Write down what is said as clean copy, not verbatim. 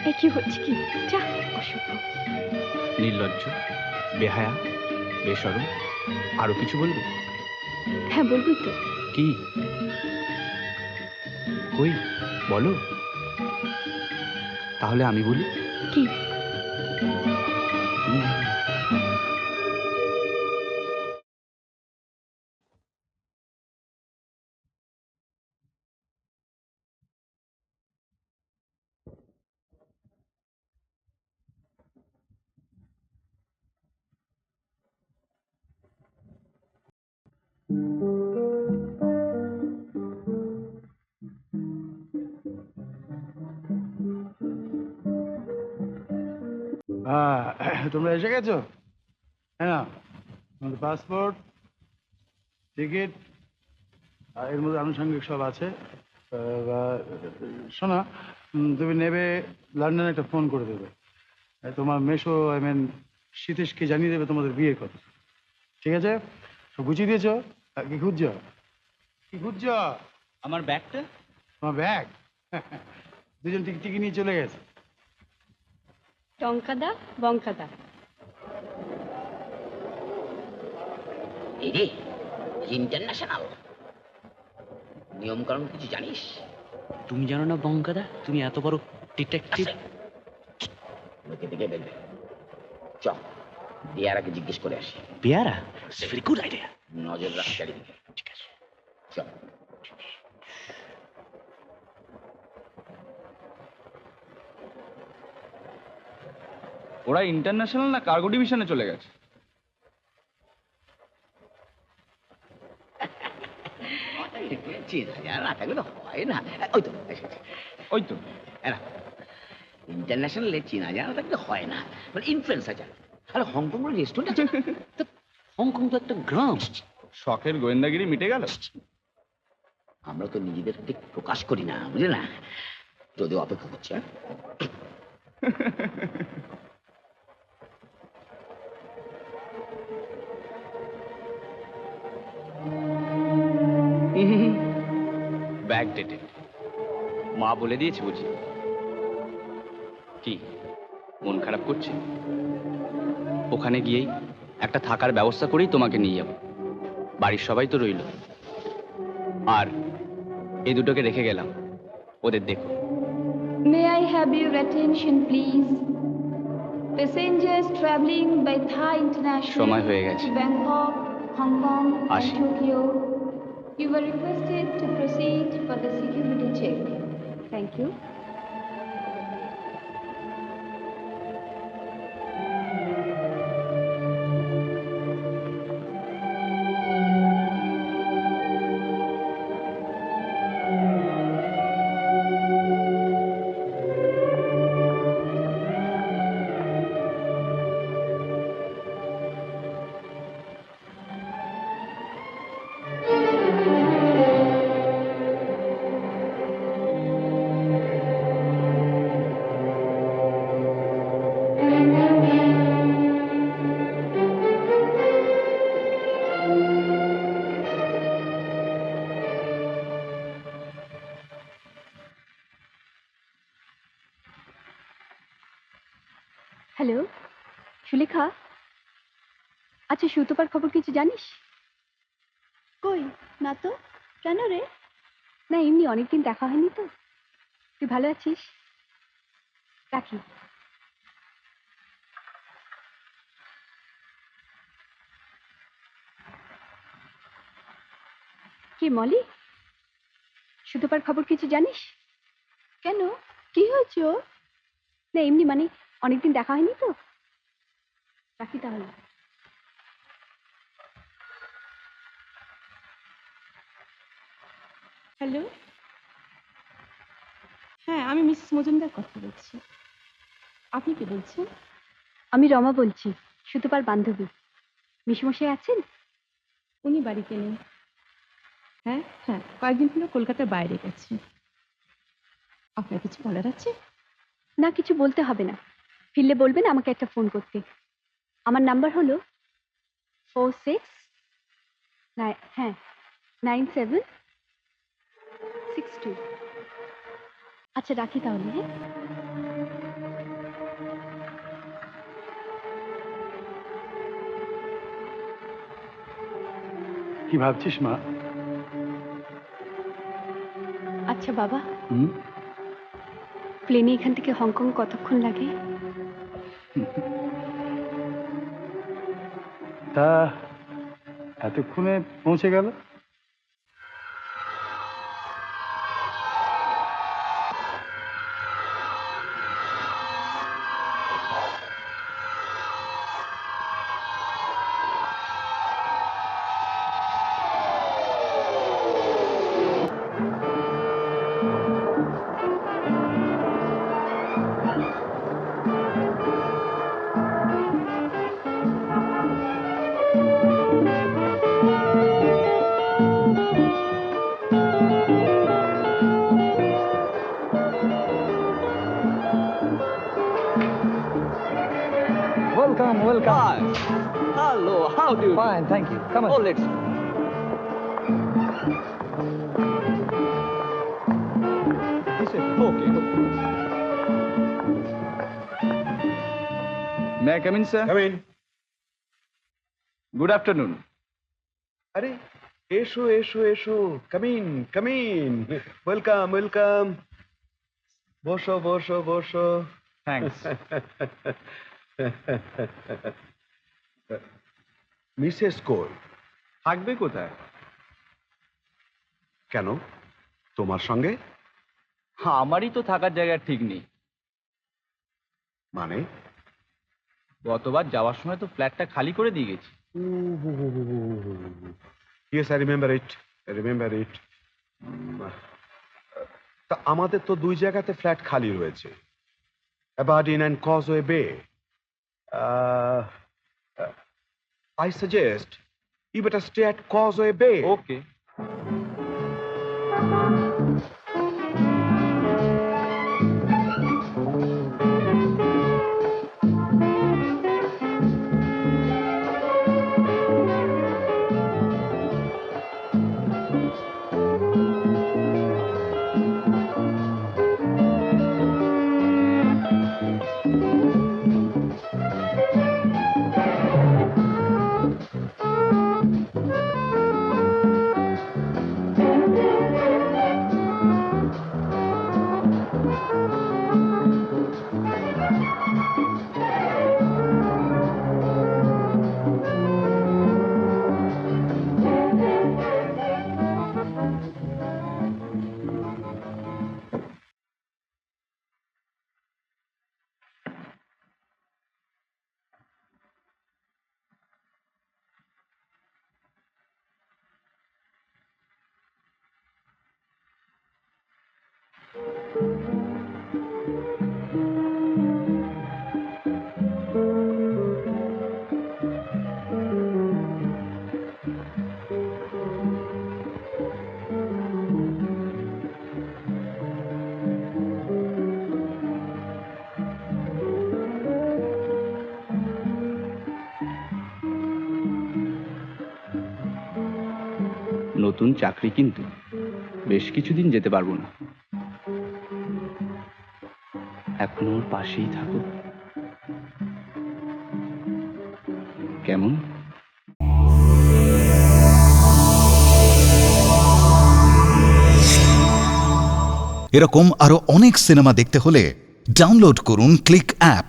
এ কি হচ্ছে কি? যা অসভ্য, নির্লজ্জ, বেহায়া, বেশরম। আরো কিছু বলবে? হ্যাঁ বলবি তো। কি? কই বলো, তাহলে আমি বলি। কি? তোমরা এসে গেছো? হ্যাঁ, তোমাদের পাসপোর্ট, টিকিট, এর মধ্যে আনুষঙ্গিক সব আছে। শোনো, তুমি নেবে লন্ডনে একটা ফোন করে দেবে। তোমার মেশো সীতেশকে জানিয়ে দেবে তোমাদের বিয়ের কথা। ঠিক আছে? সব গুছিয়ে দিয়েছো? কি খুঁজছো? কি খুঁজছো? আমার ব্যাগটা। তোমার ব্যাগ? দুজন টিকি নিয়ে চলে গেছে। টঙ্কাদা বঙ্কাদা। এই রে, ইন্টারন্যাশনাল নিয়মকানুন কিছু জানিস? তুমি জানো না বঙ্কাদা? তুমি এত বড় ডিটেকটিভ। লোকে দিকে বেলবে। চ, দিয়ারাকে জিজ্ঞেস করে আসি। পেয়ারা, ভেরি গুড আইডিয়া। নজর রাখ চারিদিকে। ঠিক আছে। চ। ওরা ইন্টারন্যাশনাল না কার্গো ডিভিশনে চলে গেছে? চেনা জানা না থাকলে তো হয় না। ওই তো ওই তো। ইন্টারন্যাশনালে চেনা জানা থাকলে হয় না, মানে ইনফ্লুয়েন্স আছে। আরে হংকং বলে রেস্টুরেন্ট আছে না? তো হংকং তো একটা গ্রাম। শখের গোয়েন্দাগিরি মিটে গেল। আমরা তো নিজেদের ঠিক প্রকাশ করি না, বুঝলে না? যদি অপেক্ষা করছে। Bag dated. মা বলে দিয়েছে বুঝি? কি মন খারাপ করছে? ওখানে গিয়েই একটা থাকার ব্যবস্থা করেই তোমাকে নিয়ে যাব। বাড়ির সবাই তো রইল। আর এই দুটোকে রেখে গেলাম, ওদের দেখো। May I have your attention, please? Passengers traveling by Thai International সময় হয়ে গেছে। to Bangkok, Hong Kong, and আসি। Tokyo, you were requested to proceed for the security check. Thank you. Hello Sulekha, আচ্ছা সুতোপার খবর কিছু জানিস? কই না তো, কেন রে? না এমনি, অনেকদিন দেখা হয়নি তো। তুই ভালো আছিস? রাখি। কি মলি, সুতোপার খবর কিছু জানিস? কেন, কি হয়েছে ওর? না এমনি, মানে অনেকদিন দেখা হয়নি তো। রাখি তাহলে। হ্যালো, হ্যাঁ আমি মিসেস মজুমদার কথা বলছি। আপনি কি বলছেন? আমি রমা বলছি, সুতোপার বান্ধবী। মিশমশাই আছেন? উনি বাড়িতে নেই। হ্যাঁ হ্যাঁ, কয়েকদিন হলো কলকাতার বাইরে গেছে। আপনার কিছু বলার আছে? না কিছু বলতে হবে না, ফিরলে বলবেন আমাকে একটা ফোন করতে। আমার নাম্বার হলো 469762। আচ্ছা রাখি তাহলে। হ্যাঁ। কি ভাবছিস মা? আচ্ছা বাবা, হুম? প্লেনে এখান থেকে হংকং কতক্ষণ লাগে? তা এতক্ষণে পৌঁছে গেল। Welcome, welcome. Hello, how do you Fine, thank you. Come on. Oh, let's okay. May come in sir? Come in. Good afternoon. আরে এসো এসো এসো, come in come in, welcome welcome, বসো বসো বসো। থ্যাঙ্কস। মিসেস কই? থাকবে কোথায়? কেন, তোমার সঙ্গে? আমারই তো থাকার জায়গা ঠিক নেই। মানে? গতবার যাওয়ার সময় তো ফ্ল্যাটটা খালি করে দিয়ে গেছি। Yes, I remember it, I remember it. তা আমাদের তো দুই জায়গাতে ফ্ল্যাট খালি রয়েছে, অ্যাবারডিন অ্যান্ড কজওয়ে বে। I suggest you better stay at Causeway Bay. ওকে। নতুন চাকরি, কিন্তু বেশ কিছুদিন যেতে পারবো না। এখন ওর পাশেই থাকো কেমন? এরকম আরো অনেক সিনেমা দেখতে হলে ডাউনলোড করুন ক্লিক অ্যাপ।